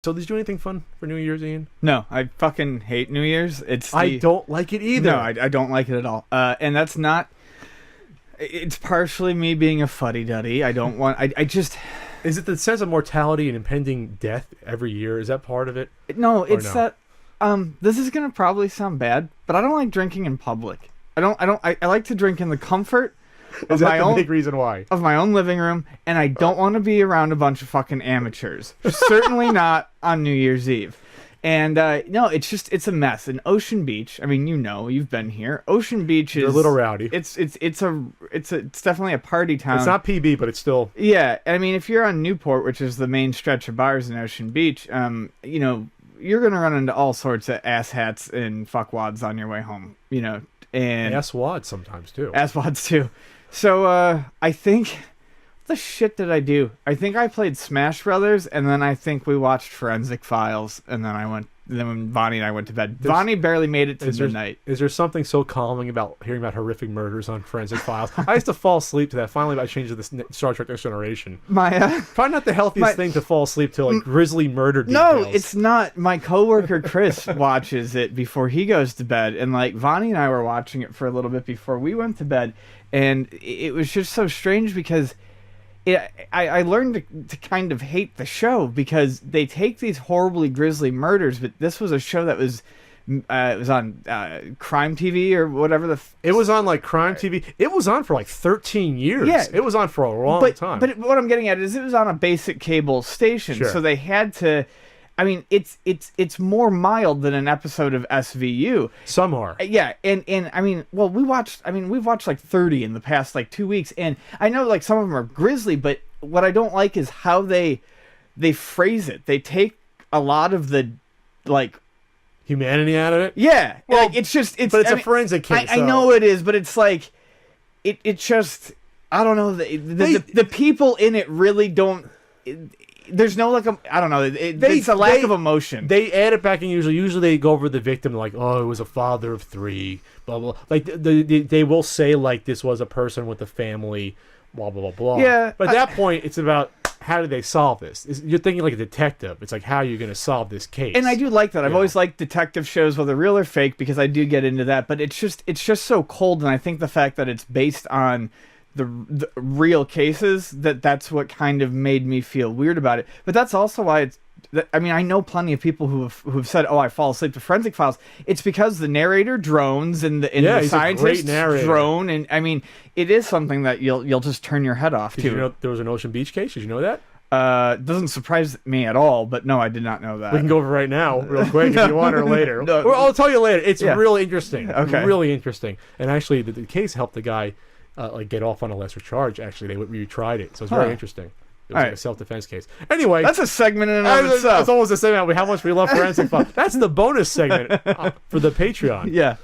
So did you do anything fun for New Year's, Ian? No, I fucking hate New Year's. I don't like it either. No, I don't like it at all. And that's not... It's partially me being a fuddy-duddy. I don't want... I just... Is it the sense of mortality and impending death every year? Is that part of it? No, it's that... this is gonna probably sound bad, but I don't like drinking in public. I like to drink in the comfort Is that the big reason why? Of my own living room, and I don't want to be around a bunch of fucking amateurs. Certainly not on New Year's Eve. And no, it's a mess. In Ocean Beach, I mean, you've been here. Ocean Beach is a little rowdy. It's definitely a party town. It's not PB, but it's still... Yeah, I mean, if you're on Newport, which is the main stretch of bars in Ocean Beach, you're gonna run into all sorts of asshats and fuckwads on your way home. And asswads sometimes too. Asswads too. So I think, what the shit did I do? I think I played Smash Brothers, and then I think we watched Forensic Files, and then when Bonnie and I went to bed. Bonnie barely made it to midnight. Is there something so calming about hearing about horrific murders on Forensic Files? I used to fall asleep to that. Finally, I changed to this Star Trek Next Generation. Probably not the healthiest thing to fall asleep to, like grisly murder details. No, it's not. My coworker Chris watches it before he goes to bed, and like Bonnie and I were watching it for a little bit before we went to bed, and it was just so strange because... I learned to kind of hate the show because they take these horribly grisly murders, but this was a show that was it was on Crime TV or whatever it was on like Crime TV. It was on for like 13 years. Yeah, it was on for a long time. But what I'm getting at is it was on a basic cable station, so they had to. I mean, it's more mild than an episode of SVU. Some are. Yeah, and I mean, well, we've watched like 30 in the past like 2 weeks, and I know like some of them are grisly, but what I don't like is how they phrase it. They take a lot of the like humanity out of it. Yeah, well, like it's a forensic case. I know it is, but it's like it just I don't know the people in it really don't. There's no I don't know. It's a lack of emotion. They add it back, and usually they go over the victim like, oh, it was a father of 3, blah blah. Like they will say like this was a person with a family, blah blah blah blah. Yeah. But at that point, it's about how do they solve this? You're thinking like a detective. It's like how you're going to solve this case. And I do like that. I've always liked detective shows, whether real or fake, because I do get into that. But it's just so cold, and I think the fact that it's based on the real cases that's what kind of made me feel weird about it. But that's also why I mean, I know plenty of people who've said, "Oh, I fall asleep to Forensic Files." It's because the narrator drones and the scientist drone, and I mean, it is something that you'll just turn your head off to. Did you know there was an Ocean Beach case? Did you know that? Doesn't surprise me at all, but no, I did not know that. We can go over right now, real quick, if you want, or later. Well, I'll tell you later. It's really interesting. Okay. Really interesting. And actually, the case helped the guy get off on a lesser charge. Actually, they retried it, so it's very interesting. It was like a self-defense case. Anyway, that's a segment in and of itself. It's almost a segment. How much we love Forensic Files. That's the bonus segment for the Patreon. Yeah.